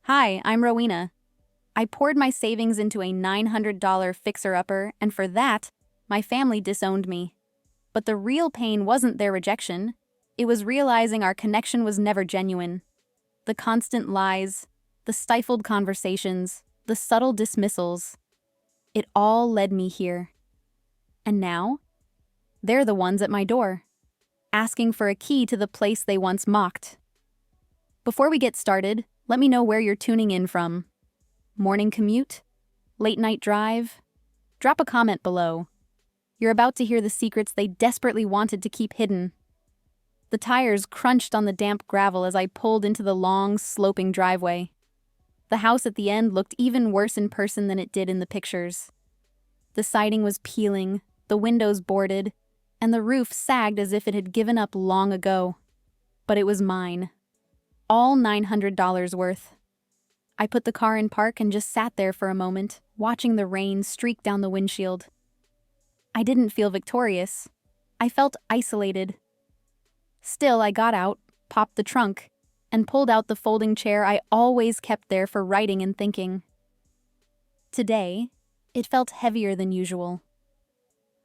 Hi, I'm Rowena. I poured my savings into a $900 fixer-upper, and for that, my family disowned me. But the real pain wasn't their rejection. It was realizing our connection was never genuine. The constant lies, the stifled conversations, the subtle dismissals. It all led me here. And now, they're the ones at my door, asking for a key to the place they once mocked. Before we get started, let me know where you're tuning in from. Morning commute? Late night drive? Drop a comment below. You're about to hear the secrets they desperately wanted to keep hidden. The tires crunched on the damp gravel as I pulled into the long, sloping driveway. The house at the end looked even worse in person than it did in the pictures. The siding was peeling, the windows boarded, and the roof sagged as if it had given up long ago. But it was mine. All $900 worth. I put the car in park and just sat there for a moment, watching the rain streak down the windshield. I didn't feel victorious. I felt isolated. Still, I got out, popped the trunk, and pulled out the folding chair I always kept there for writing and thinking. Today, it felt heavier than usual.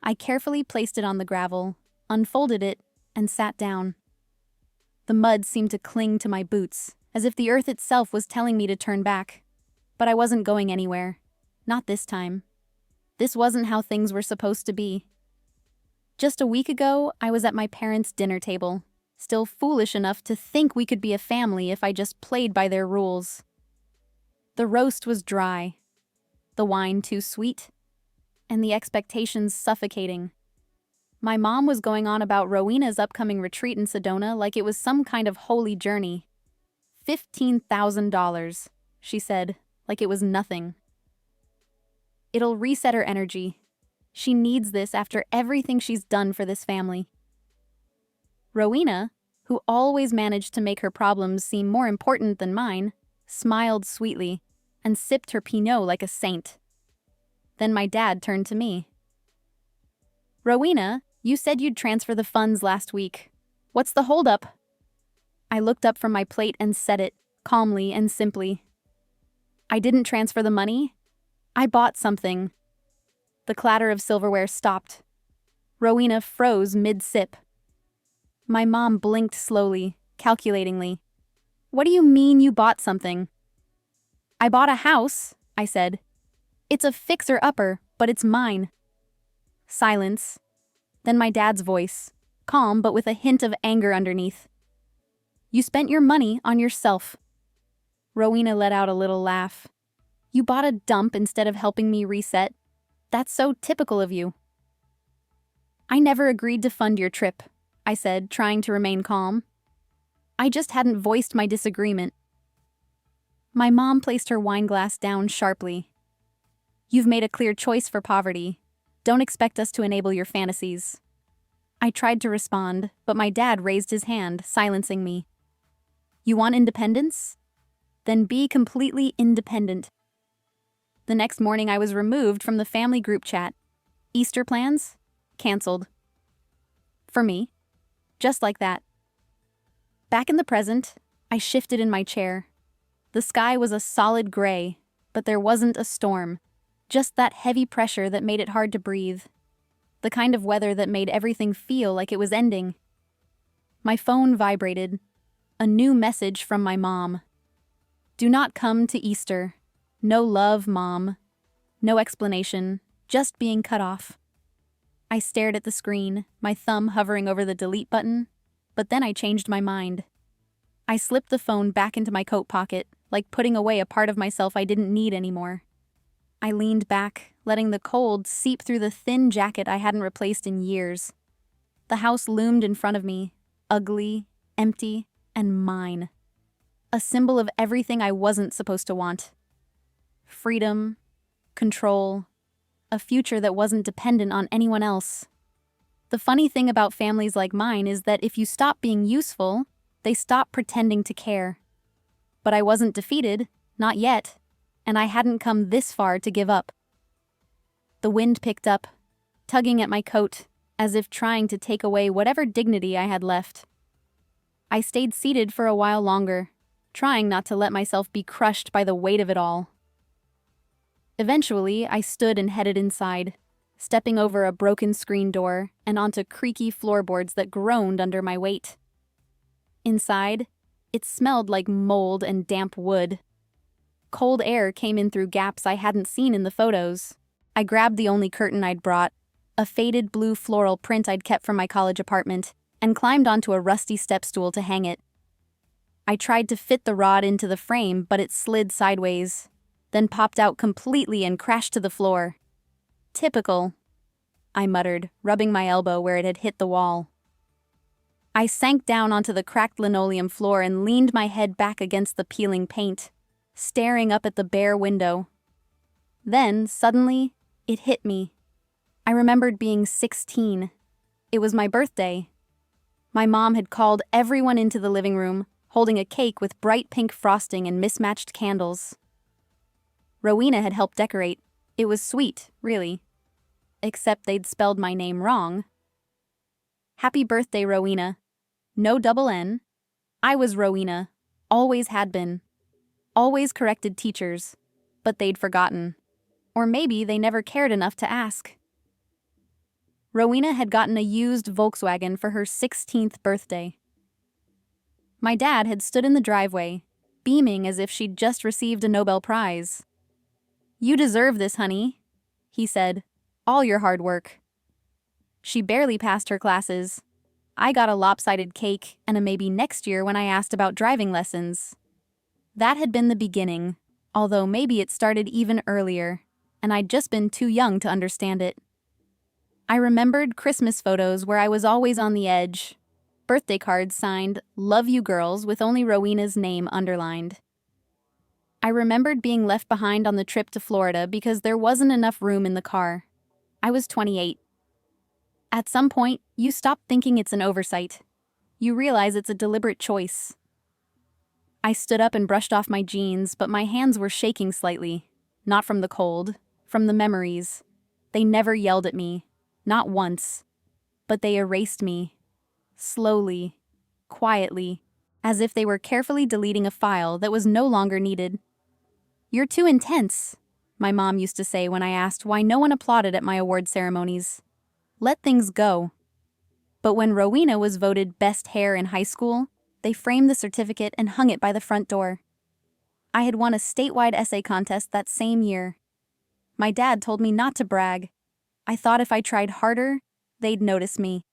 I carefully placed it on the gravel, unfolded it, and sat down. The mud seemed to cling to my boots, as if the earth itself was telling me to turn back. But I wasn't going anywhere. Not this time. This wasn't how things were supposed to be. Just a week ago, I was at my parents' dinner table, still foolish enough to think we could be a family if I just played by their rules. The roast was dry, the wine too sweet, and the expectations suffocating. My mom was going on about Rowena's upcoming retreat in Sedona like it was some kind of holy journey. $15,000, she said, like it was nothing. It'll reset her energy. She needs this after everything she's done for this family. Rowena, who always managed to make her problems seem more important than mine, smiled sweetly and sipped her Pinot like a saint. Then my dad turned to me. Rowena, you said you'd transfer the funds last week. What's the holdup? I looked up from my plate and said it, calmly and simply. I didn't transfer the money. I bought something. The clatter of silverware stopped. Rowena froze mid-sip. My mom blinked slowly, calculatingly. What do you mean you bought something? I bought a house, I said. It's a fixer-upper, but it's mine. Silence. Then my dad's voice, calm but with a hint of anger underneath. You spent your money on yourself. Rowena let out a little laugh. You bought a dump instead of helping me reset. That's so typical of you. I never agreed to fund your trip, I said, trying to remain calm. I just hadn't voiced my disagreement. My mom placed her wine glass down sharply. You've made a clear choice for poverty. Don't expect us to enable your fantasies. I tried to respond, but my dad raised his hand, silencing me. You want independence? Then be completely independent. The next morning I was removed from the family group chat. Easter plans? Canceled. For me. Just like that. Back in the present, I shifted in my chair. The sky was a solid gray, but there wasn't a storm. Just that heavy pressure that made it hard to breathe. The kind of weather that made everything feel like it was ending. My phone vibrated. A new message from my mom. Do not come to Easter. No love, Mom. No explanation, just being cut off. I stared at the screen, my thumb hovering over the delete button, but then I changed my mind. I slipped the phone back into my coat pocket, like putting away a part of myself I didn't need anymore. I leaned back, letting the cold seep through the thin jacket I hadn't replaced in years. The house loomed in front of me, ugly, empty, and mine. A symbol of everything I wasn't supposed to want. Freedom, control, a future that wasn't dependent on anyone else. The funny thing about families like mine is that if you stop being useful, they stop pretending to care. But I wasn't defeated, not yet, and I hadn't come this far to give up. The wind picked up, tugging at my coat, as if trying to take away whatever dignity I had left. I stayed seated for a while longer, trying not to let myself be crushed by the weight of it all. Eventually, I stood and headed inside, stepping over a broken screen door and onto creaky floorboards that groaned under my weight. Inside, it smelled like mold and damp wood. Cold air came in through gaps I hadn't seen in the photos. I grabbed the only curtain I'd brought, a faded blue floral print I'd kept from my college apartment, and climbed onto a rusty step stool to hang it. I tried to fit the rod into the frame, but it slid sideways, then popped out completely and crashed to the floor. Typical, I muttered, rubbing my elbow where it had hit the wall. I sank down onto the cracked linoleum floor and leaned my head back against the peeling paint, staring up at the bare window. Then, suddenly, it hit me. I remembered being 16. It was my birthday. My mom had called everyone into the living room, holding a cake with bright pink frosting and mismatched candles. Rowena had helped decorate. It was sweet, really. Except they'd spelled my name wrong. Happy birthday, Rowena. No double N. I was Rowena. Always had been. Always corrected teachers. But they'd forgotten. Or maybe they never cared enough to ask. Rowena had gotten a used Volkswagen for her 16th birthday. My dad had stood in the driveway, beaming as if she'd just received a Nobel Prize. "You deserve this, honey," he said. "All your hard work." She barely passed her classes. I got a lopsided cake and a maybe next year when I asked about driving lessons. That had been the beginning, although maybe it started even earlier, and I'd just been too young to understand it. I remembered Christmas photos where I was always on the edge, birthday cards signed "Love You Girls" with only Rowena's name underlined. I remembered being left behind on the trip to Florida because there wasn't enough room in the car. I was 28. At some point, you stop thinking it's an oversight. You realize it's a deliberate choice. I stood up and brushed off my jeans, but my hands were shaking slightly. Not from the cold, from the memories. They never yelled at me, not once. But they erased me. Slowly, quietly, as if they were carefully deleting a file that was no longer needed. "You're too intense," my mom used to say when I asked why no one applauded at my award ceremonies. "Let things go." But when Rowena was voted best hair in high school, they framed the certificate and hung it by the front door. I had won a statewide essay contest that same year. My dad told me not to brag. I thought if I tried harder, they'd notice me.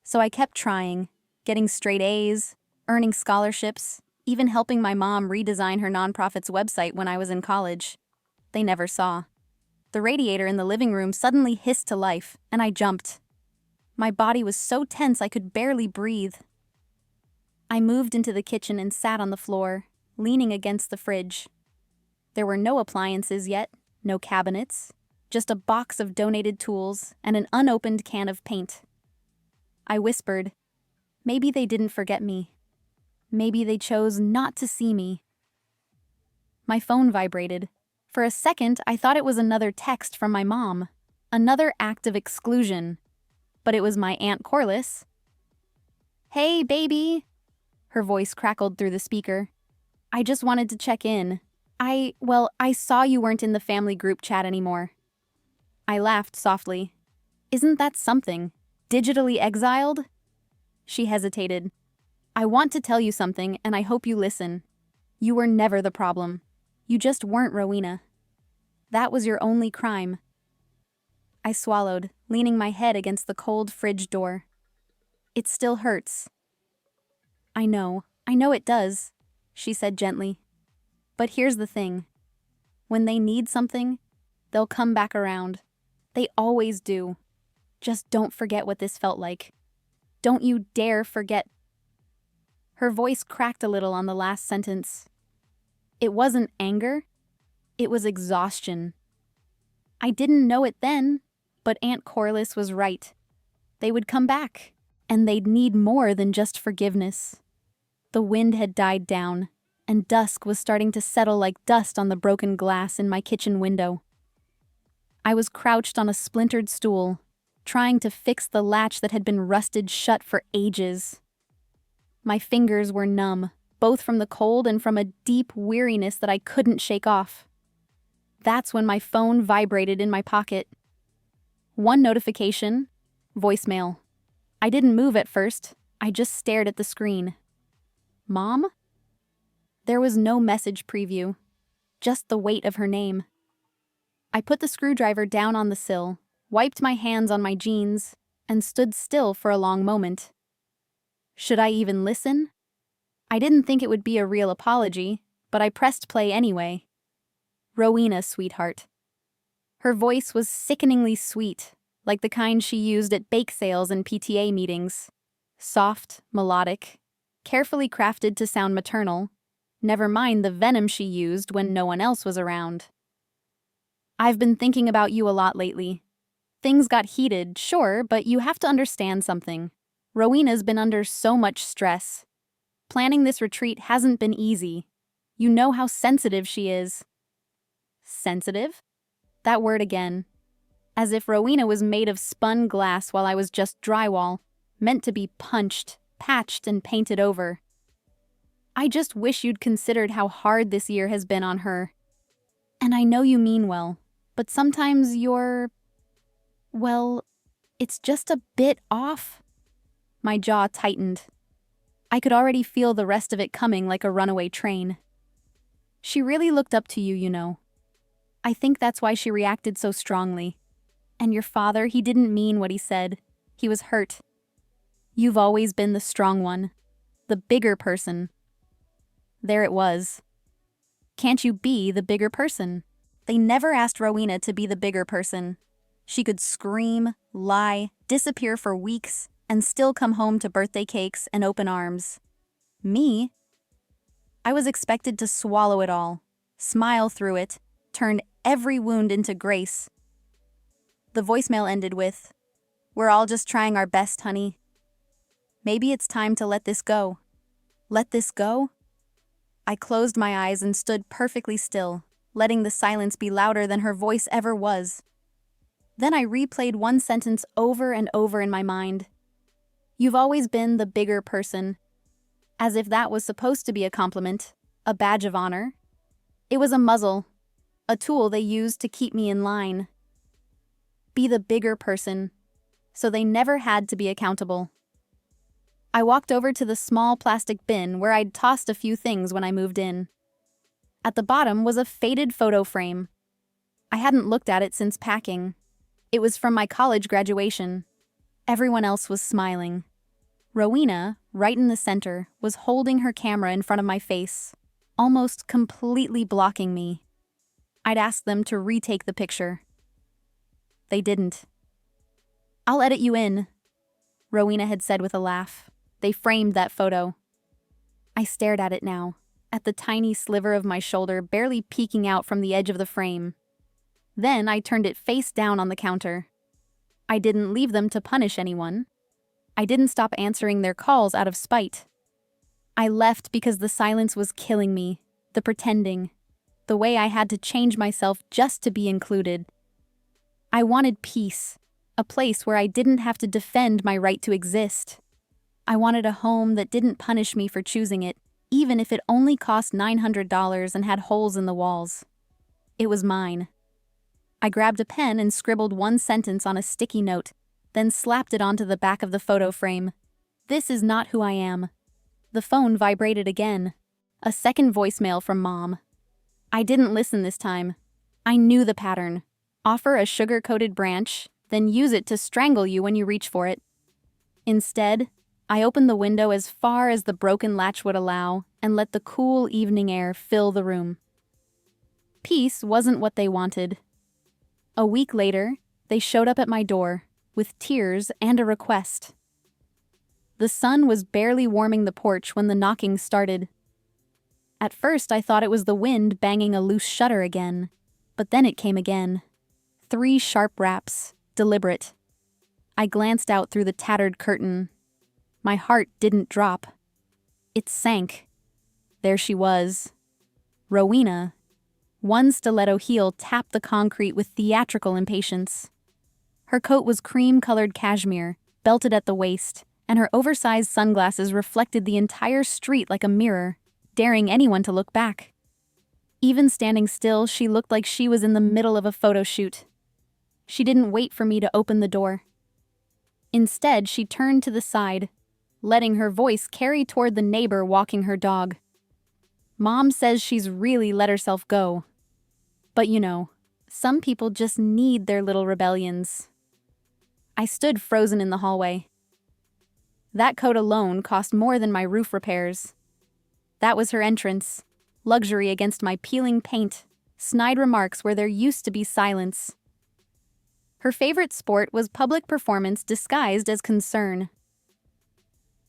So I kept trying, getting straight A's, earning scholarships, even helping my mom redesign her nonprofit's website when I was in college. They never saw. The radiator in the living room suddenly hissed to life, and I jumped. My body was so tense I could barely breathe. I moved into the kitchen and sat on the floor, leaning against the fridge. There were no appliances yet, no cabinets, just a box of donated tools and an unopened can of paint. I whispered, maybe they didn't forget me. Maybe they chose not to see me. My phone vibrated. For a second, I thought it was another text from my mom, another act of exclusion. But it was my Aunt Corliss. "Hey, baby," her voice crackled through the speaker. "I just wanted to check in. I saw you weren't in the family group chat anymore." I laughed softly. "Isn't that something? Digitally exiled?" She hesitated. "I want to tell you something, and I hope you listen. You were never the problem. You just weren't Rowena. That was your only crime." I swallowed, leaning my head against the cold fridge door. "It still hurts." I know it does," she said gently. "But here's the thing. When they need something, they'll come back around. They always do. Just don't forget what this felt like. Don't you dare forget." Her voice cracked a little on the last sentence. It wasn't anger. It was exhaustion. I didn't know it then, but Aunt Corliss was right. They would come back, and they'd need more than just forgiveness. The wind had died down, and dusk was starting to settle like dust on the broken glass in my kitchen window. I was crouched on a splintered stool, trying to fix the latch that had been rusted shut for ages. My fingers were numb, both from the cold and from a deep weariness that I couldn't shake off. That's when my phone vibrated in my pocket. One notification, voicemail. I didn't move at first, I just stared at the screen. Mom? There was no message preview, just the weight of her name. I put the screwdriver down on the sill, wiped my hands on my jeans, and stood still for a long moment. Should I even listen? I didn't think it would be a real apology, but I pressed play anyway. Rowena, sweetheart. Her voice was sickeningly sweet, like the kind she used at bake sales and PTA meetings. Soft, melodic, carefully crafted to sound maternal, never mind the venom she used when no one else was around. I've been thinking about you a lot lately. Things got heated, sure, but you have to understand something. Rowena's been under so much stress. Planning this retreat hasn't been easy. You know how sensitive she is. Sensitive? That word again. As if Rowena was made of spun glass while I was just drywall, meant to be punched, patched, and painted over. I just wish you'd considered how hard this year has been on her. And I know you mean well, but sometimes well, it's just a bit off. My jaw tightened. I could already feel the rest of it coming like a runaway train. She really looked up to you, you know. I think that's why she reacted so strongly. And your father, he didn't mean what he said. He was hurt. You've always been the strong one, the bigger person. There it was. Can't you be the bigger person? They never asked Rowena to be the bigger person. She could scream, lie, disappear for weeks, and still come home to birthday cakes and open arms. Me? I was expected to swallow it all, smile through it, turn every wound into grace. The voicemail ended with, "We're all just trying our best, honey. Maybe it's time to let this go." Let this go? I closed my eyes and stood perfectly still, letting the silence be louder than her voice ever was. Then I replayed one sentence over and over in my mind. You've always been the bigger person. As if that was supposed to be a compliment, a badge of honor. It was a muzzle, a tool they used to keep me in line. Be the bigger person, so they never had to be accountable. I walked over to the small plastic bin where I'd tossed a few things when I moved in. At the bottom was a faded photo frame. I hadn't looked at it since packing. It was from my college graduation. Everyone else was smiling. Rowena, right in the center, was holding her camera in front of my face, almost completely blocking me. I'd asked them to retake the picture. They didn't. "I'll edit you in," Rowena had said with a laugh. They framed that photo. I stared at it now, at the tiny sliver of my shoulder barely peeking out from the edge of the frame. Then I turned it face down on the counter. I didn't leave them to punish anyone. I didn't stop answering their calls out of spite. I left because the silence was killing me, the pretending, the way I had to change myself just to be included. I wanted peace, a place where I didn't have to defend my right to exist. I wanted a home that didn't punish me for choosing it, even if it only cost $900 and had holes in the walls. It was mine. I grabbed a pen and scribbled one sentence on a sticky note, then slapped it onto the back of the photo frame. This is not who I am. The phone vibrated again. A second voicemail from Mom. I didn't listen this time. I knew the pattern. Offer a sugar-coated branch, then use it to strangle you when you reach for it. Instead, I opened the window as far as the broken latch would allow and let the cool evening air fill the room. Peace wasn't what they wanted. A week later, they showed up at my door, with tears and a request. The sun was barely warming the porch when the knocking started. At first, I thought it was the wind banging a loose shutter again, but then it came again. 3 sharp raps, deliberate. I glanced out through the tattered curtain. My heart didn't drop. It sank. There she was. Rowena. One stiletto heel tapped the concrete with theatrical impatience. Her coat was cream-colored cashmere, belted at the waist, and her oversized sunglasses reflected the entire street like a mirror. daring anyone to look back. Even standing still, she looked like she was in the middle of a photo shoot. She didn't wait for me to open the door. Instead, she turned to the side, letting her voice carry toward the neighbor walking her dog. Mom says she's really let herself go. But you know, some people just need their little rebellions. I stood frozen in the hallway. That coat alone cost more than my roof repairs. That was her entrance, luxury against my peeling paint, snide remarks where there used to be silence. Her favorite sport was public performance disguised as concern.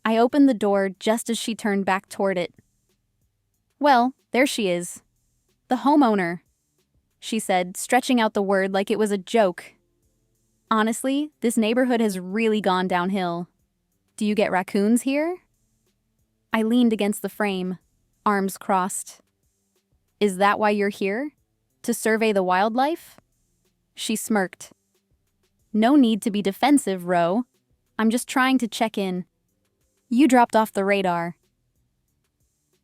I opened the door just as she turned back toward it. "Well, there she is. The homeowner," she said, stretching out the word like it was a joke. "Honestly, this neighborhood has really gone downhill. Do you get raccoons here?" I leaned against the frame, arms crossed. "Is that why you're here? To survey the wildlife?" She smirked. "No need to be defensive, Ro. I'm just trying to check in. You dropped off the radar."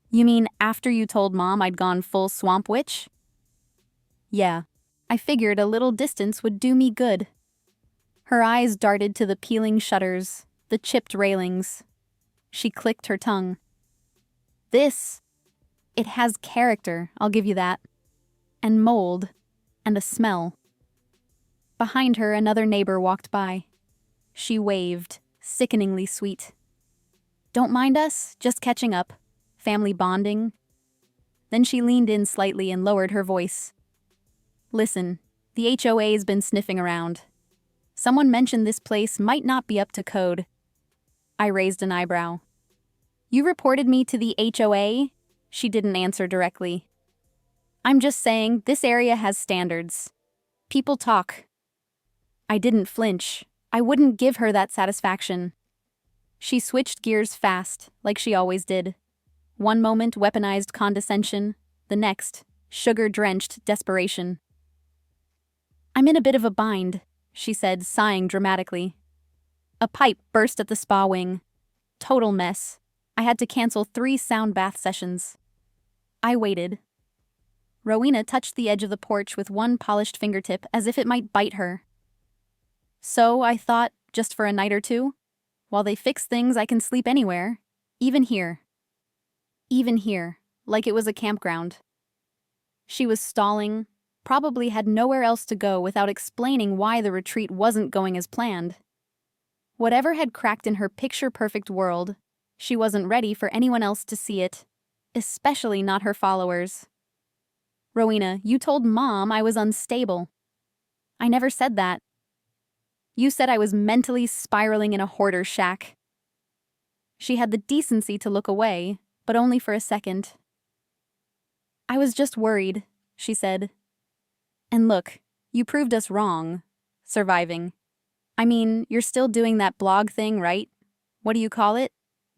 "You mean after you told Mom I'd gone full swamp witch?" "Yeah, I figured a little distance would do me good." Her eyes darted to the peeling shutters, the chipped railings. She clicked her tongue. It has character, I'll give you that. And mold, and a smell." Behind her, another neighbor walked by. She waved, sickeningly sweet. "Don't mind us, just catching up. Family bonding." Then she leaned in slightly and lowered her voice. "Listen, the HOA's been sniffing around. Someone mentioned this place might not be up to code." I raised an eyebrow. "You reported me to the HOA?" She didn't answer directly. "I'm just saying, this area has standards. People talk." I didn't flinch. I wouldn't give her that satisfaction. She switched gears fast, like she always did. One moment weaponized condescension, the next, sugar-drenched desperation. "I'm in a bit of a bind," she said, sighing dramatically. "A pipe burst at the spa wing. Total mess. I had to cancel 3 sound bath sessions." I waited. Rowena touched the edge of the porch with one polished fingertip as if it might bite her. "So, I thought, just for a night or two? While they fix things, I can sleep anywhere. Even here." Even here, like it was a campground. She was stalling, probably had nowhere else to go without explaining why the retreat wasn't going as planned. Whatever had cracked in her picture-perfect world, she wasn't ready for anyone else to see it, especially not her followers. "Rowena, you told Mom I was unstable." "I never said that." "You said I was mentally spiraling in a hoarder shack." She had the decency to look away, but only for a second. "I was just worried," she said. "And look, you proved us wrong. Surviving. I mean, you're still doing that blog thing, right? What do you call it?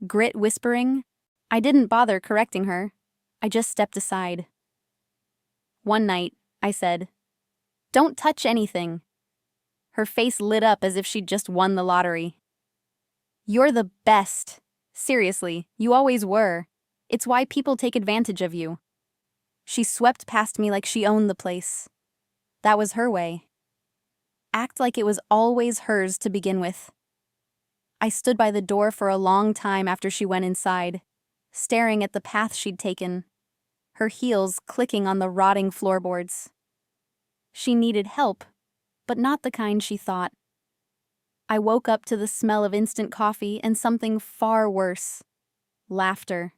Grit whispering?" I didn't bother correcting her. I just stepped aside. "One night," I said, "don't touch anything." Her face lit up as if she'd just won the lottery. "You're the best. Seriously, you always were. It's why people take advantage of you." She swept past me like she owned the place. That was her way. Act like it was always hers to begin with. I stood by the door for a long time after she went inside, staring at the path she'd taken, her heels clicking on the rotting floorboards. She needed help, but not the kind she thought. I woke up to the smell of instant coffee and something far worse. Laughter.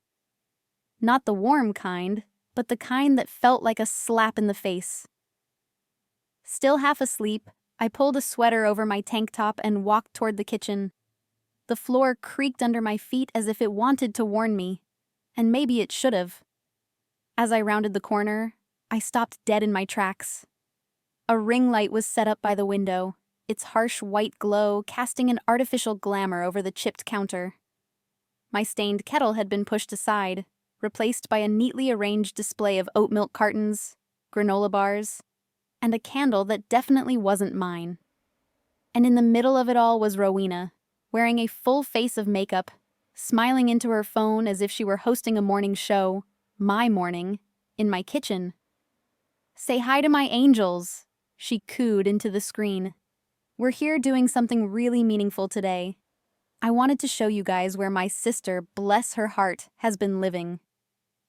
Not the warm kind, but the kind that felt like a slap in the face. Still half asleep, I pulled a sweater over my tank top and walked toward the kitchen. The floor creaked under my feet as if it wanted to warn me, and maybe it should have. As I rounded the corner, I stopped dead in my tracks. A ring light was set up by the window, its harsh white glow casting an artificial glamour over the chipped counter. My stained kettle had been pushed aside, replaced by a neatly arranged display of oat milk cartons, granola bars, and a candle that definitely wasn't mine. And in the middle of it all was Rowena, wearing a full face of makeup, smiling into her phone as if she were hosting a morning show, my morning, in my kitchen. "Say hi to my angels," she cooed into the screen. "We're here doing something really meaningful today. I wanted to show you guys where my sister, bless her heart, has been living.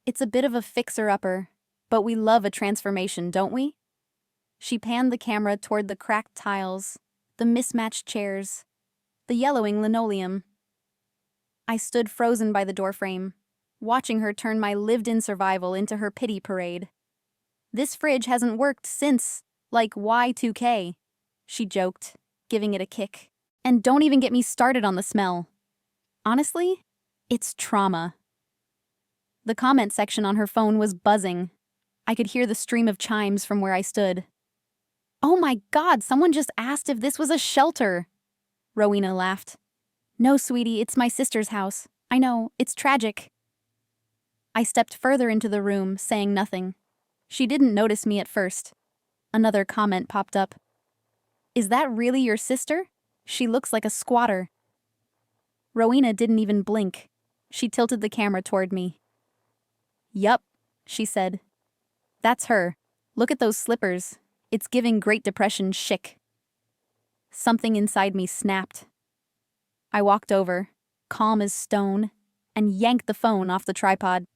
It's a bit of a fixer-upper, but we love a transformation, don't we?" She panned the camera toward the cracked tiles, the mismatched chairs, the yellowing linoleum. I stood frozen by the doorframe, watching her turn my lived-in survival into her pity parade. "This fridge hasn't worked since, like, Y2K, she joked, giving it a kick. "And don't even get me started on the smell. Honestly, it's trauma." The comment section on her phone was buzzing. I could hear the stream of chimes from where I stood. "Oh my God, someone just asked if this was a shelter," Rowena laughed. "No, sweetie, it's my sister's house. I know, it's tragic." I stepped further into the room, saying nothing. She didn't notice me at first. Another comment popped up. "Is that really your sister? She looks like a squatter." Rowena didn't even blink. She tilted the camera toward me. "Yup," she said. "That's her. Look at those slippers. It's giving Great Depression chic." Something inside me snapped. I walked over, calm as stone, and yanked the phone off the tripod.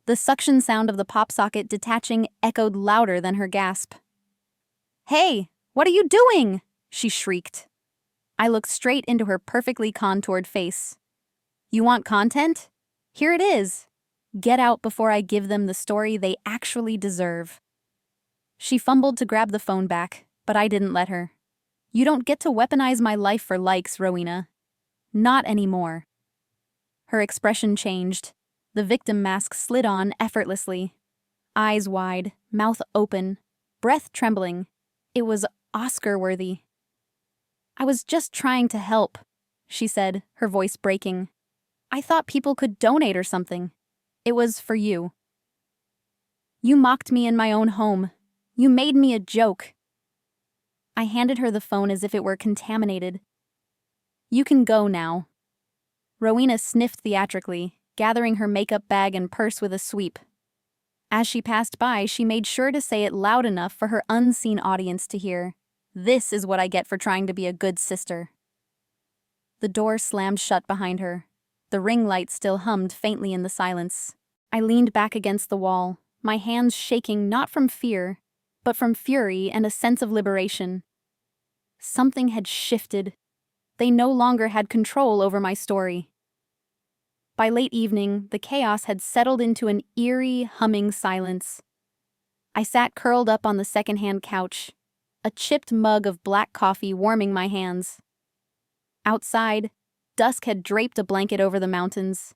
The suction sound of the pop socket detaching echoed louder than her gasp. "Hey, what are you doing?" she shrieked. I looked straight into her perfectly contoured face. "You want content? Here it is. Get out before I give them the story they actually deserve." She fumbled to grab the phone back, but I didn't let her. "You don't get to weaponize my life for likes, Rowena. Not anymore." Her expression changed. The victim mask slid on effortlessly. Eyes wide, mouth open, breath trembling. It was Oscar-worthy. "I was just trying to help," she said, her voice breaking. "I thought people could donate or something. It was for you. You mocked me in my own home. You made me a joke." I handed her the phone as if it were contaminated. "You can go now." Rowena sniffed theatrically, gathering her makeup bag and purse with a sweep. As she passed by, she made sure to say it loud enough for her unseen audience to hear. "This is what I get for trying to be a good sister." The door slammed shut behind her. The ring light still hummed faintly in the silence. I leaned back against the wall, my hands shaking not from fear, but from fury and a sense of liberation. Something had shifted. They no longer had control over my story. By late evening, the chaos had settled into an eerie, humming silence. I sat curled up on the secondhand couch, a chipped mug of black coffee warming my hands. Outside, dusk had draped a blanket over the mountains.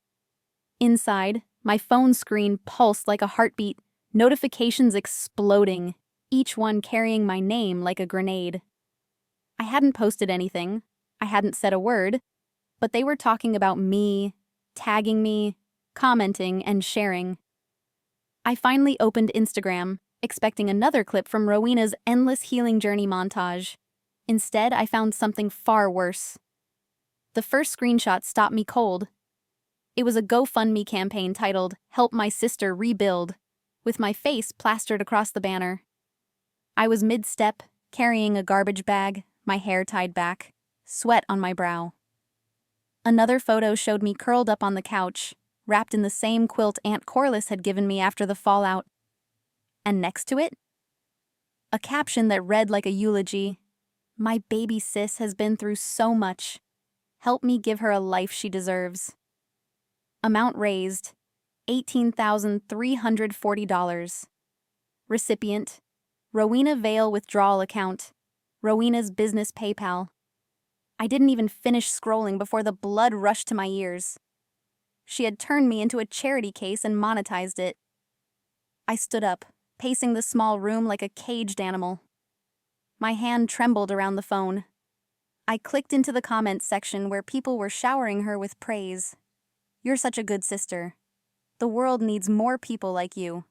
Inside, my phone screen pulsed like a heartbeat, notifications exploding, each one carrying my name like a grenade. I hadn't posted anything, I hadn't said a word, but they were talking about me, tagging me, commenting, and sharing. I finally opened Instagram, expecting another clip from Rowena's endless healing journey montage. Instead, I found something far worse. The first screenshot stopped me cold. It was a GoFundMe campaign titled "Help My Sister Rebuild," with my face plastered across the banner. I was mid-step, carrying a garbage bag, my hair tied back, sweat on my brow. Another photo showed me curled up on the couch, wrapped in the same quilt Aunt Corliss had given me after the fallout. And next to it, a caption that read like a eulogy. "My baby sis has been through so much. Help me give her a life she deserves." Amount raised, $18,340. Recipient, Rowena Vale withdrawal account, Rowena's business PayPal. I didn't even finish scrolling before the blood rushed to my ears. She had turned me into a charity case and monetized it. I stood up, pacing the small room like a caged animal. My hand trembled around the phone. I clicked into the comments section where people were showering her with praise. "You're such a good sister. The world needs more people like you.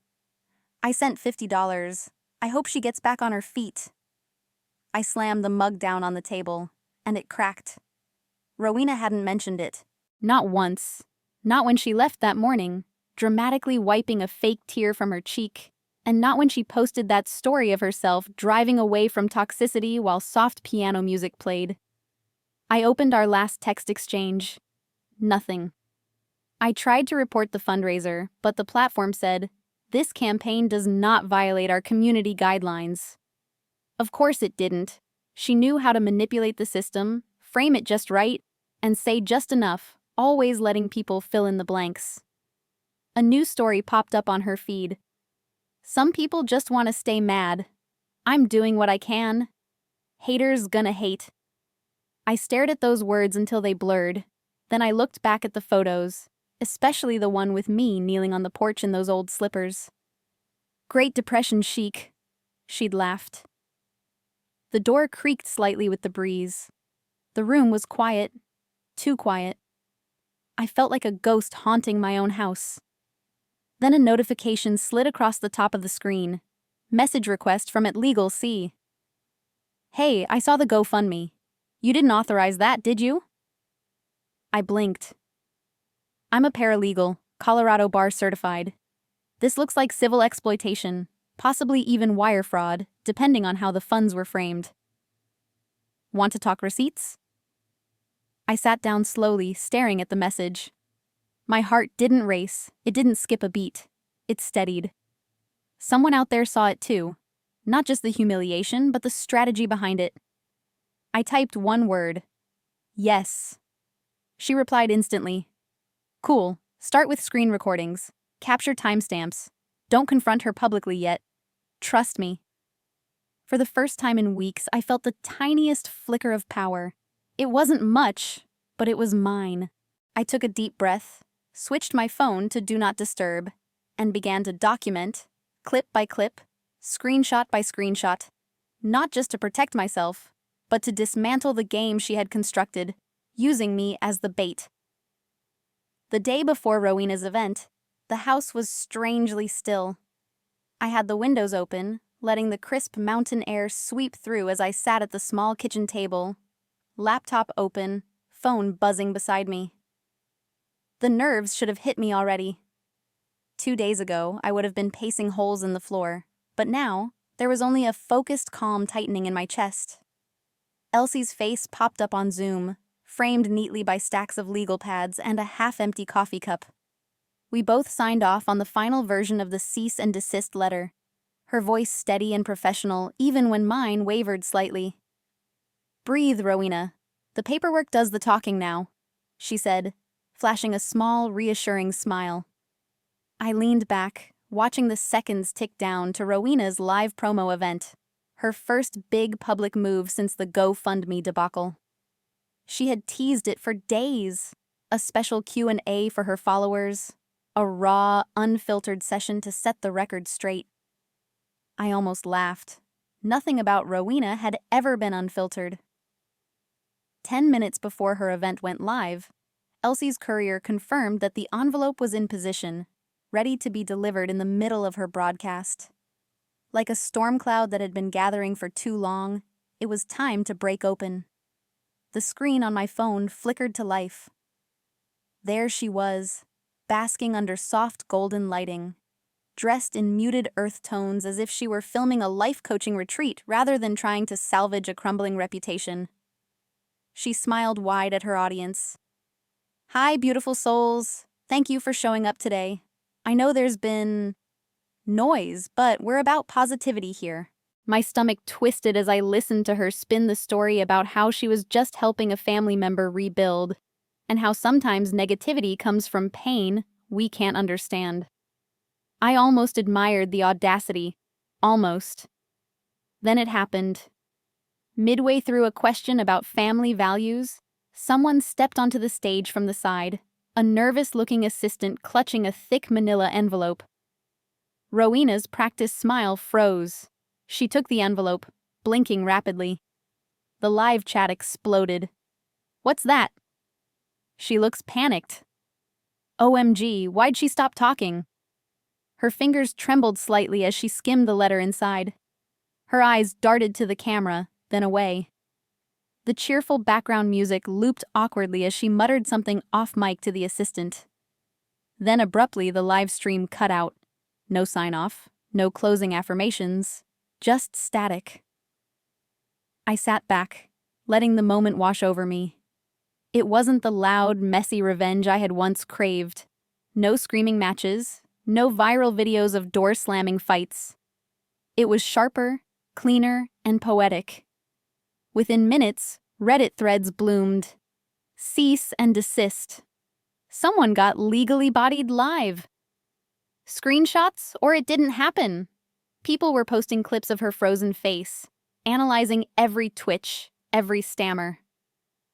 I sent $50. I hope she gets back on her feet." I slammed the mug down on the table, and it cracked. Rowena hadn't mentioned it. Not once. Not when she left that morning. dramatically wiping a fake tear from her cheek, and not when she posted that story of herself driving away from toxicity while soft piano music played. I opened our last text exchange. Nothing. I tried to report the fundraiser, but the platform said, "This campaign does not violate our community guidelines." Of course it didn't. She knew how to manipulate the system, frame it just right, and say just enough, always letting people fill in the blanks. A new story popped up on her feed. "Some people just want to stay mad. I'm doing what I can. Haters gonna hate." I stared at those words until they blurred. Then I looked back at the photos, especially the one with me kneeling on the porch in those old slippers. "Great Depression chic," she'd laughed. The door creaked slightly with the breeze. The room was quiet, too quiet. I felt like a ghost haunting my own house. Then a notification slid across the top of the screen. Message request from @Legal C. "Hey, I saw the GoFundMe. You didn't authorize that, did you?" I blinked. "I'm a paralegal, Colorado bar certified. This looks like civil exploitation, possibly even wire fraud, depending on how the funds were framed. Want to talk receipts?" I sat down slowly, staring at the message. My heart didn't race, it didn't skip a beat. It steadied. Someone out there saw it too. Not just the humiliation, but the strategy behind it. I typed one word. "Yes." She replied instantly. "Cool. Start with screen recordings. Capture timestamps. Don't confront her publicly yet. Trust me." For the first time in weeks, I felt the tiniest flicker of power. It wasn't much, but it was mine. I took a deep breath, switched my phone to Do Not Disturb, and began to document, clip by clip, screenshot by screenshot, not just to protect myself, but to dismantle the game she had constructed, using me as the bait. The day before Rowena's event, the house was strangely still. I had the windows open, letting the crisp mountain air sweep through as I sat at the small kitchen table, laptop open, phone buzzing beside me. The nerves should have hit me already. 2 days ago, I would have been pacing holes in the floor, but now, there was only a focused calm tightening in my chest. Elsie's face popped up on Zoom, framed neatly by stacks of legal pads and a half-empty coffee cup. We both signed off on the final version of the cease and desist letter, her voice steady and professional even when mine wavered slightly. "Breathe, Rowena. The paperwork does the talking now," she said, flashing a small, reassuring smile. I leaned back, watching the seconds tick down to Rowena's live promo event, her first big public move since the GoFundMe debacle. She had teased it for days, a special Q&A for her followers, a raw, unfiltered session to set the record straight. I almost laughed. Nothing about Rowena had ever been unfiltered. 10 minutes before her event went live, Elsie's courier confirmed that the envelope was in position, ready to be delivered in the middle of her broadcast. Like a storm cloud that had been gathering for too long, it was time to break open. The screen on my phone flickered to life. There she was, basking under soft golden lighting, dressed in muted earth tones as if she were filming a life coaching retreat rather than trying to salvage a crumbling reputation. She smiled wide at her audience. "Hi, beautiful souls. Thank you for showing up today. I know there's been noise, but we're about positivity here." My stomach twisted as I listened to her spin the story about how she was just helping a family member rebuild, and how sometimes negativity comes from pain we can't understand. I almost admired the audacity. Almost. Then it happened. Midway through a question about family values, someone stepped onto the stage from the side, a nervous-looking assistant clutching a thick manila envelope. Rowena's practiced smile froze. She took the envelope, blinking rapidly. The live chat exploded. "What's that?" "She looks panicked." "OMG, why'd she stop talking?" Her fingers trembled slightly as she skimmed the letter inside. Her eyes darted to the camera, then away. The cheerful background music looped awkwardly as she muttered something off-mic to the assistant. Then abruptly the live stream cut out. No sign-off, no closing affirmations, just static. I sat back, letting the moment wash over me. It wasn't the loud, messy revenge I had once craved. No screaming matches, no viral videos of door-slamming fights. It was sharper, cleaner, and poetic. Within minutes, Reddit threads bloomed. Cease and desist. Someone got legally bodied live. Screenshots, or it didn't happen. People were posting clips of her frozen face, analyzing every twitch, every stammer.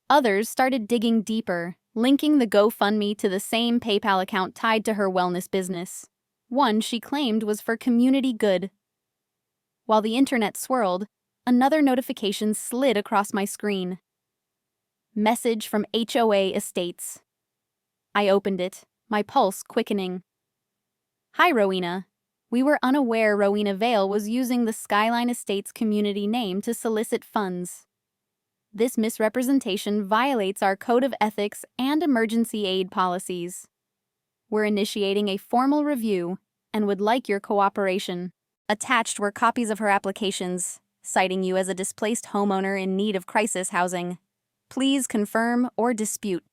Others started digging deeper, linking the GoFundMe to the same PayPal account tied to her wellness business. One she claimed was for community good. While the internet swirled, another notification slid across my screen. Message from HOA Estates. I opened it, my pulse quickening. Hi, Rowena. We were unaware Rowena Vale was using the Skyline Estates community name to solicit funds. This misrepresentation violates our Code of Ethics and emergency aid policies. We're initiating a formal review and would like your cooperation. Attached were copies of her applications, citing you as a displaced homeowner in need of crisis housing. Please confirm or dispute.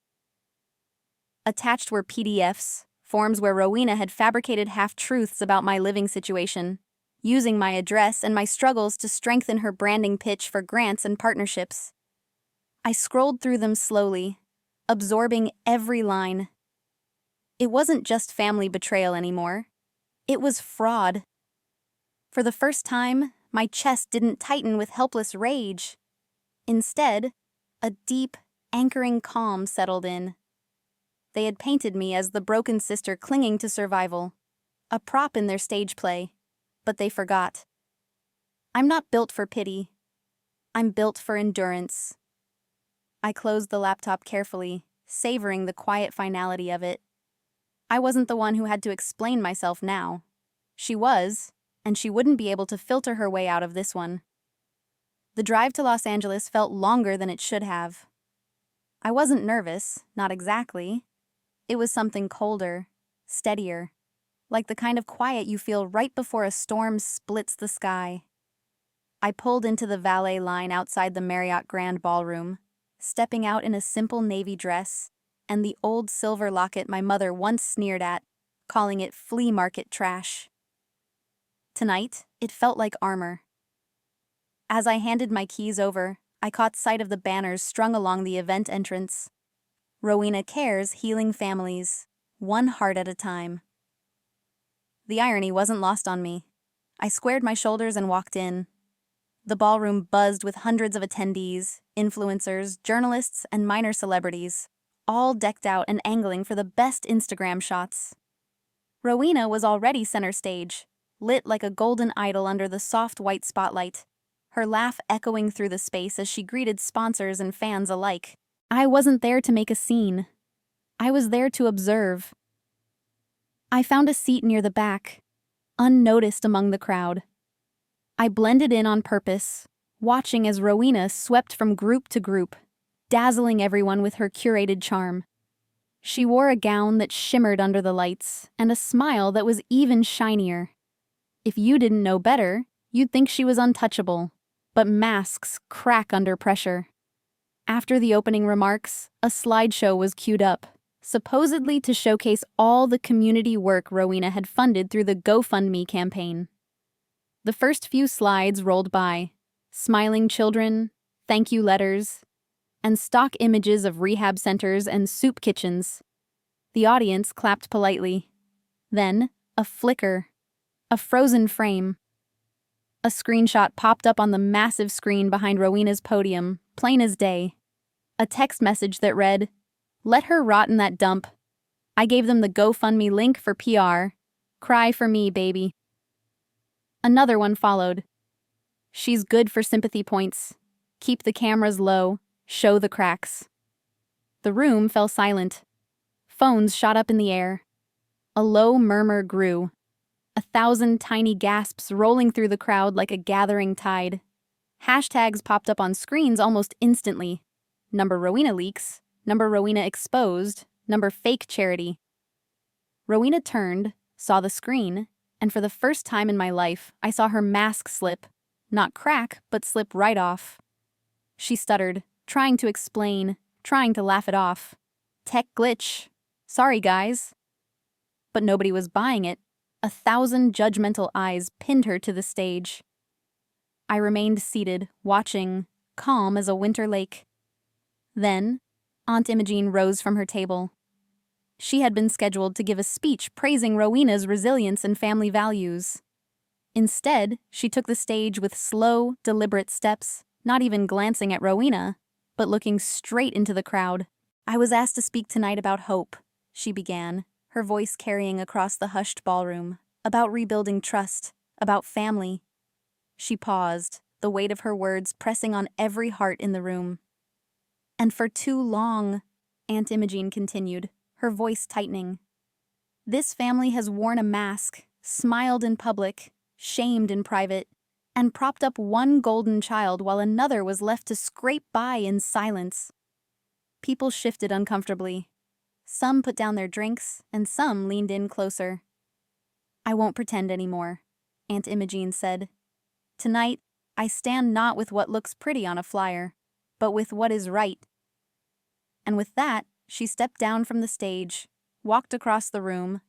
Attached were PDFs, forms where Rowena had fabricated half-truths about my living situation, using my address and my struggles to strengthen her branding pitch for grants and partnerships. I scrolled through them slowly, absorbing every line. It wasn't just family betrayal anymore. It was fraud. For the first time, my chest didn't tighten with helpless rage. Instead, a deep, anchoring calm settled in. They had painted me as the broken sister clinging to survival, a prop in their stage play, but they forgot. I'm not built for pity. I'm built for endurance. I closed the laptop carefully, savoring the quiet finality of it. I wasn't the one who had to explain myself now. She was, and she wouldn't be able to filter her way out of this one. The drive to Los Angeles felt longer than it should have. I wasn't nervous, not exactly. It was something colder, steadier, like the kind of quiet you feel right before a storm splits the sky. I pulled into the valet line outside the Marriott Grand Ballroom, stepping out in a simple navy dress and the old silver locket my mother once sneered at, calling it flea market trash. Tonight, it felt like armor. As I handed my keys over, I caught sight of the banners strung along the event entrance. Rowena Cares Healing Families, one heart at a time. The irony wasn't lost on me. I squared my shoulders and walked in. The ballroom buzzed with hundreds of attendees, influencers, journalists, and minor celebrities, all decked out and angling for the best Instagram shots. Rowena was already center stage, lit like a golden idol under the soft white spotlight, her laugh echoing through the space as she greeted sponsors and fans alike. I wasn't there to make a scene. I was there to observe. I found a seat near the back, unnoticed among the crowd. I blended in on purpose, watching as Rowena swept from group to group, dazzling everyone with her curated charm. She wore a gown that shimmered under the lights and a smile that was even shinier. If you didn't know better, you'd think she was untouchable, but masks crack under pressure. After the opening remarks, a slideshow was queued up, supposedly to showcase all the community work Rowena had funded through the GoFundMe campaign. The first few slides rolled by, smiling children, thank you letters, and stock images of rehab centers and soup kitchens. The audience clapped politely. Then, a flicker, a frozen frame. A screenshot popped up on the massive screen behind Rowena's podium, plain as day. A text message that read, "Let her rot in that dump. I gave them the GoFundMe link for PR. Cry for me, baby." Another one followed. "She's good for sympathy points. Keep the cameras low. Show the cracks." The room fell silent. Phones shot up in the air. A low murmur grew. 1,000 tiny gasps rolling through the crowd like a gathering tide. Hashtags popped up on screens almost instantly. Number Rowena leaks, number Rowena exposed, number fake charity. Rowena turned, saw the screen, and for the first time in my life, I saw her mask slip. Not crack, but slip right off. She stuttered, trying to explain, trying to laugh it off. Tech glitch. Sorry, guys. But nobody was buying it. 1,000 judgmental eyes pinned her to the stage. I remained seated, watching, calm as a winter lake. Then, Aunt Imogene rose from her table. She had been scheduled to give a speech praising Rowena's resilience and family values. Instead, she took the stage with slow, deliberate steps, not even glancing at Rowena, but looking straight into the crowd. "I was asked to speak tonight about hope," she began, her voice carrying across the hushed ballroom, "about rebuilding trust, about family." She paused, the weight of her words pressing on every heart in the room. "And for too long," Aunt Imogene continued, her voice tightening, "this family has worn a mask, smiled in public, shamed in private, and propped up one golden child while another was left to scrape by in silence." People shifted uncomfortably. Some put down their drinks, and some leaned in closer. "I won't pretend anymore," Aunt Imogene said. "Tonight, I stand not with what looks pretty on a flyer, but with what is right." And with that, she stepped down from the stage, walked across the room,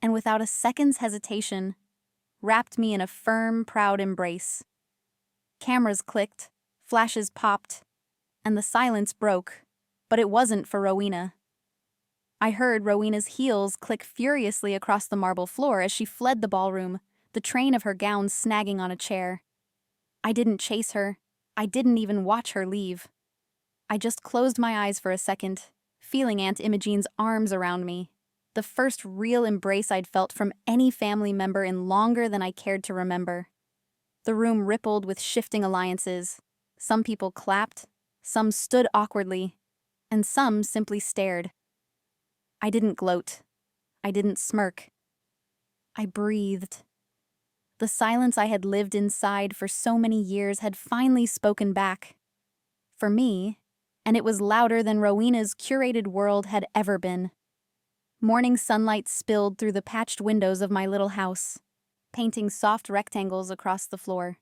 and without a second's hesitation, wrapped me in a firm, proud embrace. Cameras clicked, flashes popped, and the silence broke, but it wasn't for Rowena. I heard Rowena's heels click furiously across the marble floor as she fled the ballroom, the train of her gown snagging on a chair. I didn't chase her. I didn't even watch her leave. I just closed my eyes for a second, feeling Aunt Imogene's arms around me, the first real embrace I'd felt from any family member in longer than I cared to remember. The room rippled with shifting alliances. Some people clapped, some stood awkwardly, and some simply stared. I didn't gloat. I didn't smirk. I breathed. The silence I had lived inside for so many years had finally spoken back. For me, and it was louder than Rowena's curated world had ever been. Morning sunlight spilled through the patched windows of my little house, painting soft rectangles across the floor.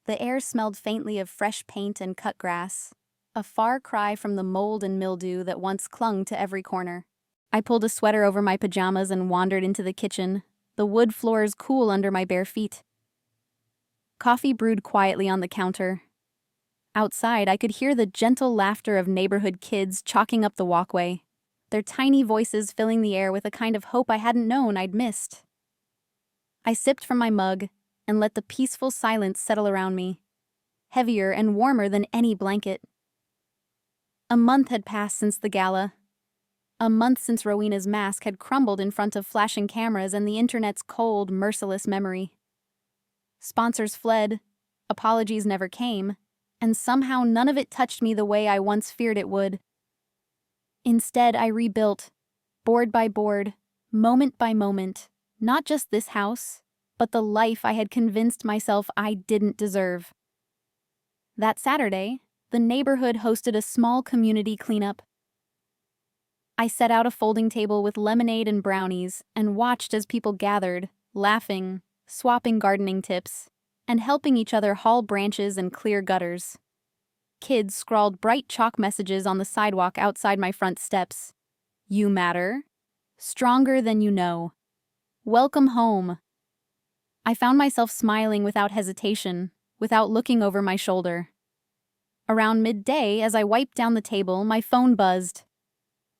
The air smelled faintly of fresh paint and cut grass, a far cry from the mold and mildew that once clung to every corner. I pulled a sweater over my pajamas and wandered into the kitchen, the wood floors cool under my bare feet. Coffee brewed quietly on the counter. Outside, I could hear the gentle laughter of neighborhood kids chalking up the walkway, their tiny voices filling the air with a kind of hope I hadn't known I'd missed. I sipped from my mug and let the peaceful silence settle around me, heavier and warmer than any blanket. A month had passed since the gala. A month since Rowena's mask had crumbled in front of flashing cameras and the internet's cold, merciless memory. Sponsors fled, apologies never came, and somehow none of it touched me the way I once feared it would. Instead, I rebuilt, board by board, moment by moment, not just this house, but the life I had convinced myself I didn't deserve. That Saturday, the neighborhood hosted a small community cleanup. I set out a folding table with lemonade and brownies and watched as people gathered, laughing, swapping gardening tips, and helping each other haul branches and clear gutters. Kids scrawled bright chalk messages on the sidewalk outside my front steps. "You matter. Stronger than you know. Welcome home." I found myself smiling without hesitation, without looking over my shoulder. Around midday, as I wiped down the table, my phone buzzed.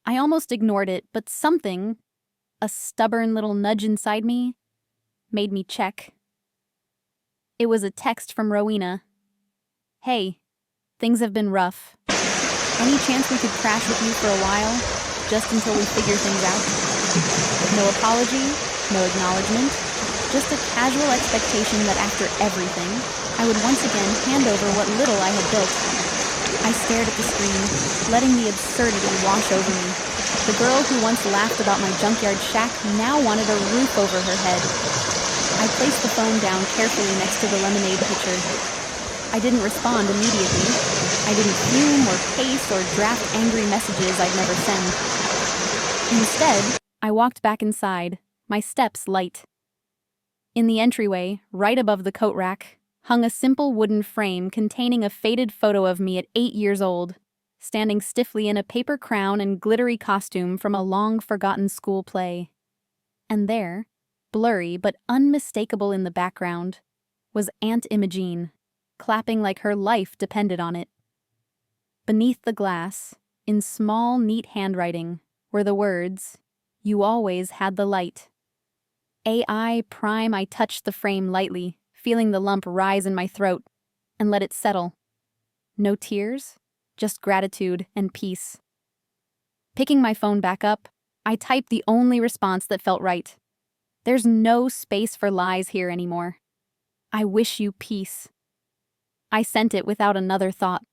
I almost ignored it, but something, a stubborn little nudge inside me, made me check. It was a text from Rowena. "Hey, things have been rough. Any chance we could crash with you for a while, just until we figure things out?" No apology, no acknowledgement, just a casual expectation that after everything, I would once again hand over what little I had built. I stared at the screen, letting the absurdity wash over me. The girl who once laughed about my junkyard shack now wanted a roof over her head. I placed the phone down carefully next to the lemonade pitcher. I didn't respond immediately. I didn't fume or pace or draft angry messages I'd never send. Instead, I walked back inside, my steps light. In the entryway, right above the coat rack, hung a simple wooden frame containing a faded photo of me at 8 years old, standing stiffly in a paper crown and glittery costume from a long-forgotten school play. And there, blurry but unmistakable in the background, was Aunt Imogene, clapping like her life depended on it. Beneath the glass, in small, neat handwriting, were the words, "You always had the light." AI prime. I touched the frame lightly, feeling the lump rise in my throat, and let it settle. No tears, just gratitude and peace. Picking my phone back up, I typed the only response that felt right. There's no space for lies here anymore. I wish you peace. I sent it without another thought.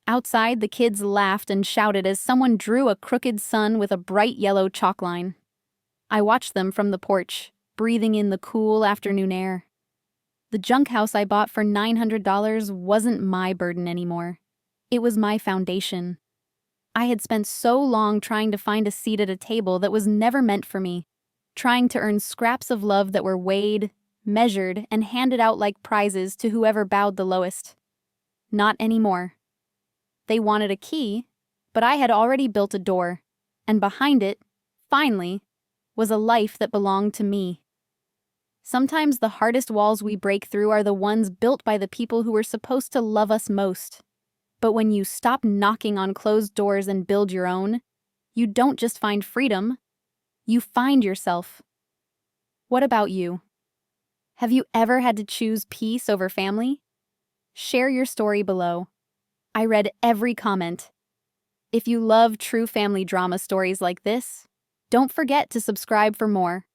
Outside, the kids laughed and shouted as someone drew a crooked sun with a bright yellow chalk line. I watched them from the porch, breathing in the cool afternoon air. The junk house I bought for $900 wasn't my burden anymore. It was my foundation. I had spent so long trying to find a seat at a table that was never meant for me, trying to earn scraps of love that were weighed, measured, and handed out like prizes to whoever bowed the lowest. Not anymore. They wanted a key, but I had already built a door, and behind it, finally, was a life that belonged to me. Sometimes the hardest walls we break through are the ones built by the people who were supposed to love us most. But when you stop knocking on closed doors and build your own, you don't just find freedom, you find yourself. What about you? Have you ever had to choose peace over family? Share your story below. I read every comment. If you love true family drama stories like this, don't forget to subscribe for more.